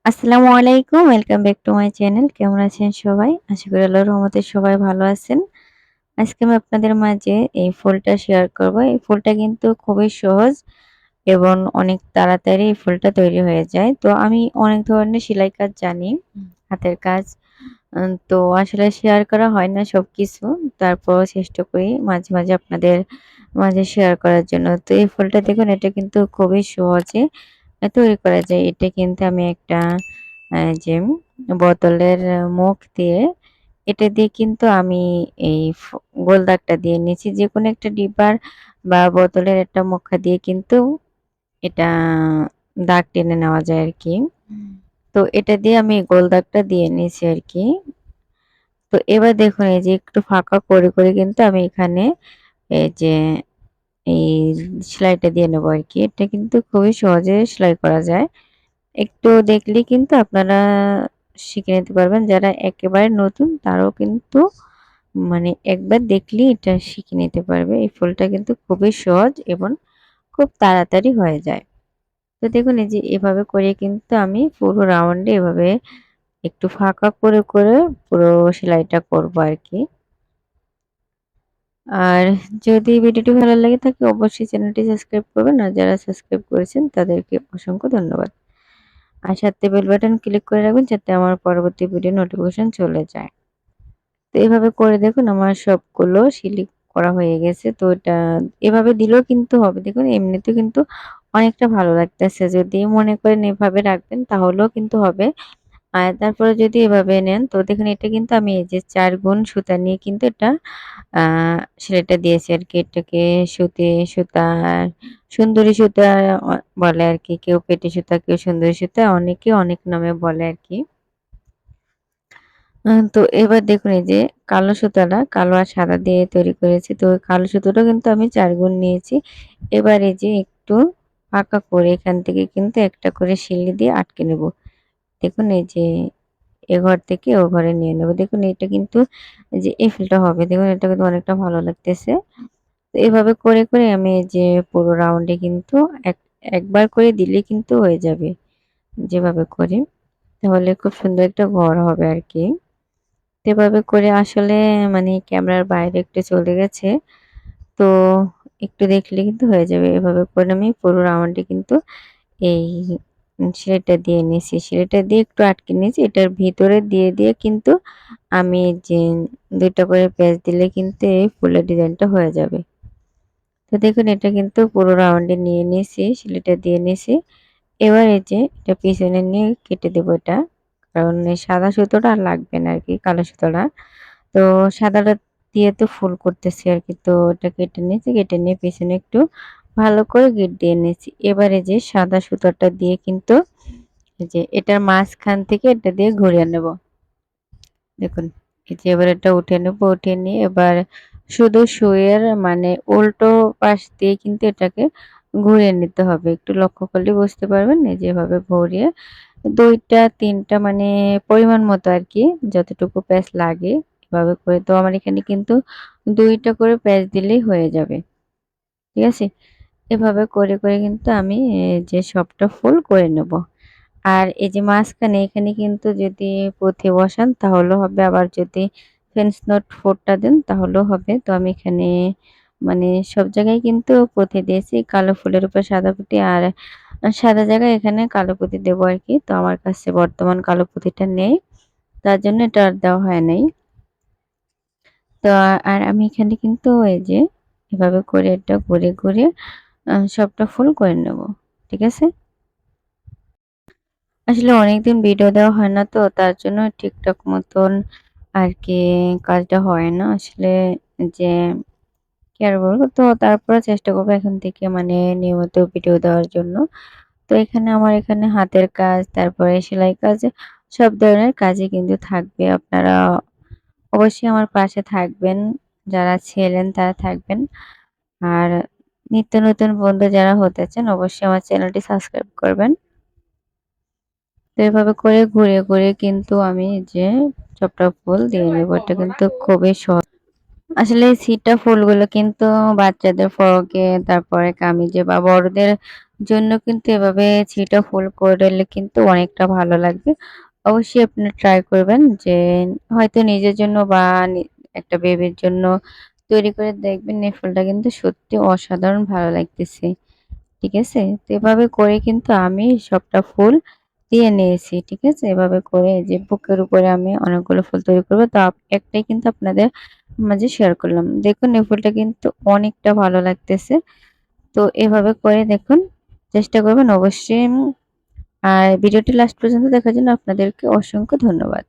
আসসালামু আলাইকুম। Welcome back to my channel. কেমন আছেন সবাই? আশা করি আল্লাহর রহমতে সবাই ভালো আছেন। আজকে আমি আপনাদের মাঝে এই ফুলটা শেয়ার করব। এই ফুলটা কিন্তু খুবই সহজ এবং অনেক তাড়াতাড়ি এই ফুলটা তৈরি হয়ে যায়। তো আমি অনেক ধরনের সেলাই কাজ জানি, হাতের কাজ। তো আসলে শেয়ার করা হয় না সবকিছু। তারপরও চেষ্টা করি মাঝে, মাঝে আপনাদের মাঝে শেয়ার করার জন্য। তো এই ফুলটা দেখুন, এটা কিন্তু খুবই সহজে তৈরি করা যায়। এটা কিন্তু আমি একটা যে বোতলের মুখ দিয়ে, এটা দিয়ে কিন্তু আমি এই গোল দাগটা দিয়ে নিয়েছি। যেকোনো একটা ডিব্বার বা বোতলের একটা মুখা দিয়ে কিন্তু এটা দাগ টেনে নেওয়া যায় আরকি। তো এটা দিয়ে আমি গোল দাগটা দিয়ে নিয়েছি আরকি। তো এবার দেখুন, এই যে একটু ফাঁকা করে, করে কিন্তু আমি এখানে এই যে এই সেলাইটা দিয়ে নেবো আরকি। এটা কিন্তু খুবই সহজে সেলাই করা যায়। একটু দেখলেই কিন্তু আপনারা শিখে নিতে পারবেন। যারা একেবারে নতুন তারাও কিন্তু মানে একবার দেখলেই এটা শিখে নিতে পারবে। এই ফুলটা কিন্তু খুবই সহজ এবং খুব তাড়াতাড়ি হয়ে যায়। তো দেখুন, এই যে এভাবে করে কিন্তু আমি পুরো রাউন্ডে এভাবে একটু ফাঁকা করে, করে পুরো সেলাইটা করবো আরকি। আর যদি ভিডিওটি ভালো লাগে থাকে অবশ্যই চ্যানেলটি সাবস্ক্রাইব করবেন। আর যারা সাবস্ক্রাইব করেছেন তাদেরকে অসংখ্য ধন্যবাদ। আর সাথে বেল বাটন ক্লিক করে রাখবেন যাতে আমার পরবর্তী ভিডিও নোটিফিকেশন চলে যায়। তো এভাবে করে দেখুন, আমার সবগুলো সিলিক করা হয়ে গেছে। তো এটা এভাবে দিলেও কিন্তু হবে। দেখুন এমনিতেও কিন্তু অনেকটা ভালো লাগতেছে। যদি মনে করেন এভাবে রাখবেন তাহলেও কিন্তু হবে। আর তারপরে যদি এভাবে নেন তো দেখুন, এটা কিন্তু আমি এই যে ৪ গুণ সুতা নিয়ে কিন্তু এটা আ সেলাইটা দিয়েছি আরকি। এটাকে সুতা, সুন্দরী সুতা অ বলে আরকি। কেউ পেটি সুতা, কেউ সুন্দরী সুতা, অনেকে অনেক নামে বলে আরকি। তো এবার দেখুন, এই যে কালো সুতাটা কালো আর সাদা দিয়ে তৈরি করেছি। তো ওই কালো সুতোটাও কিন্তু আমি ৪ গুণ নিয়েছি। এবার এই যে একটু ফাঁকা করে এখান থেকে কিন্তু একটা করে সিলি দিয়ে আটকে নেব। দেখুন এই যে এ ঘর থেকে ও ঘরে নিয়ে নেব। দেখুন এটা কিন্তু এই যে এই ফুলটা হবে। দেখুন এটা কিন্তু অনেকটা ভালো লাগতেছে। তো এভাবে করে, করে আমি এই যে পুরো রাউন্ডে কিন্তু একবার করে দিলেই কিন্তু হয়ে যাবে। যেভাবে করি তাহলে খুব সুন্দর একটা ঘর হবে আরকি। এভাবে করে আসলে মানে ক্যামেরার বাইরে একটু চলে গেছে। তো একটু দেখলে কিন্তু হয়ে যাবে। এভাবে করে আমি পুরো রাউন্ডে কিন্তু এই সেলাইটা দিয়ে নিয়েছি। সেলাইটা দিয়ে একটু আটকে নিয়েছি। এটার ভিতরে দিয়ে, দিয়ে কিন্তু আমি যে ২ টা করে প্যাচ দিলে কিন্তু এই ফুলের ডিজাইনটা হয়ে যাবে। তো দেখুন, এটা কিন্তু পুরো রাউন্ডে নিয়ে নিয়েছি, সেলাইটা দিয়ে নিয়েছি। এবার এই যে এটা পিছনে নিয়ে কেটে দেবো এটা। কারণ এই সাদা সুতোটা আর লাগবে না আরকি, কালো সুতোটা। তো সাদাটা দিয়ে তো ফুল করতেছি আরকি। তো ওটা কেটে নিয়েছি, কেটে নিয়ে পেছনে একটু ভালো করে গিট দিয়ে নিয়েছি। এবারে যে সাদা সুতাটা দিয়ে কিন্তু এই যে এটার মাঝখান থেকে এটা দিয়ে ঘুরিয়ে নেব। দেখুন, এই যে এবার এটা উঠিয়ে নেব, উঠিয়ে নিয়ে এবার শুধু সুইয়ের মানে উল্টো পাশ দিয়ে কিন্তু এটাকে ঘুরিয়ে নিতে হবে। একটু লক্ষ্য করলে বুঝতে পারবেন। এই যে এভাবে ঘুরিয়ে ২ টা ৩ টা মানে পরিমাণ মতো আরকি, যতটুকু প্যাচ লাগে এভাবে করে। তো আমার এখানে কিন্তু ২ টা করে প্যাচ দিলেই হয়ে যাবে। ঠিক আছে? এভাবে করে, করে কিন্তু আমি যে সবটা ফুল করে নেব। আর এই যে মাঝখানে এখানে কিন্তু যদি পুঁথি বসান তাহলেও হবে। আবার যদি ফেন্স নট 4 টা দেন তাহলেও হবে। তো আমি এখানে মানে সব জায়গায় কিন্তু পুঁথি দিয়েছি। কালো ফুলের উপর সাদা পুঁতি আর সাদা জায়গায় এখানে কালো পুঁতি দেবো আরকি। তো আমার কাছে বর্তমান কালো পুঁতিটা নেই। তার জন্য এটা আর দেওয়া হয় নাই। তো আর আমি এখানে কিন্তু এই যে এভাবে করে এটা ঘুরে, ঘুরে সবটা ফুল করে নেব। ঠিক আছে? আসলে অনেকদিন ভিডিও দেওয়া হয় না, তো তার জন্য ঠিকঠাক মতন আরকি কাজটা হয় না। আসলে যে কি আর বলবো? তো তারপরে চেষ্টা করব এখন থেকে মানে নিয়মিত ভিডিও দেওয়ার জন্য। তো এখানে আমার এখানে হাতের কাজ, তারপরে সেলাই কাজ, সব ধরনের কাজই কিন্তু থাকবে। আপনারা অবশ্যই আমার পাশে থাকবেন। যারা ছিলেন তারা থাকবেন। আর নিত্য নতুন বন্ধু যারা হতে চান অবশ্যই আমার চ্যানেলটি সাবস্ক্রাইব করবেন। তো এভাবে করে ঘুরিয়ে, ঘুরিয়ে কিন্তু আমি যে সবটা ফুল দিয়ে নেব। এটা কিন্তু খুবই সহজ। আসলে এই ছিটা ফুলগুলো কিন্তু বাচ্চাদের ফরকে, তারপরে কামিজে বা বড়দের জন্য কিন্তু এভাবে ছিটা ফুল করলে কিন্তু অনেকটা ভালো লাগবে। অবশ্যই আপনারা ট্রাই করবেন যে হয়তো নিজের জন্য বা একটা বেবির জন্য তৈরি করে দেখবেন এই ফুলটা কিন্তু সত্যি অসাধারণ ভালো লাগতেছে। ঠিক আছে? তো এভাবে করে কিন্তু আমি সবটা ফুল দিয়ে নিয়েছি। ঠিক আছে? এভাবে করে এই যে বুকের উপরে আমি অনেকগুলো ফুল তৈরি করব। তো একটাই কিন্তু আপনাদের মাঝে শেয়ার করলাম। দেখুন এই ফুলটা কিন্তু অনেকটা ভালো লাগতেছে। তো এভাবে করে দেখুন চেষ্টা করবেন অবশ্যই। আর ভিডিওটি লাস্ট পর্যন্ত দেখার জন্য আপনাদেরকে অসংখ্য ধন্যবাদ।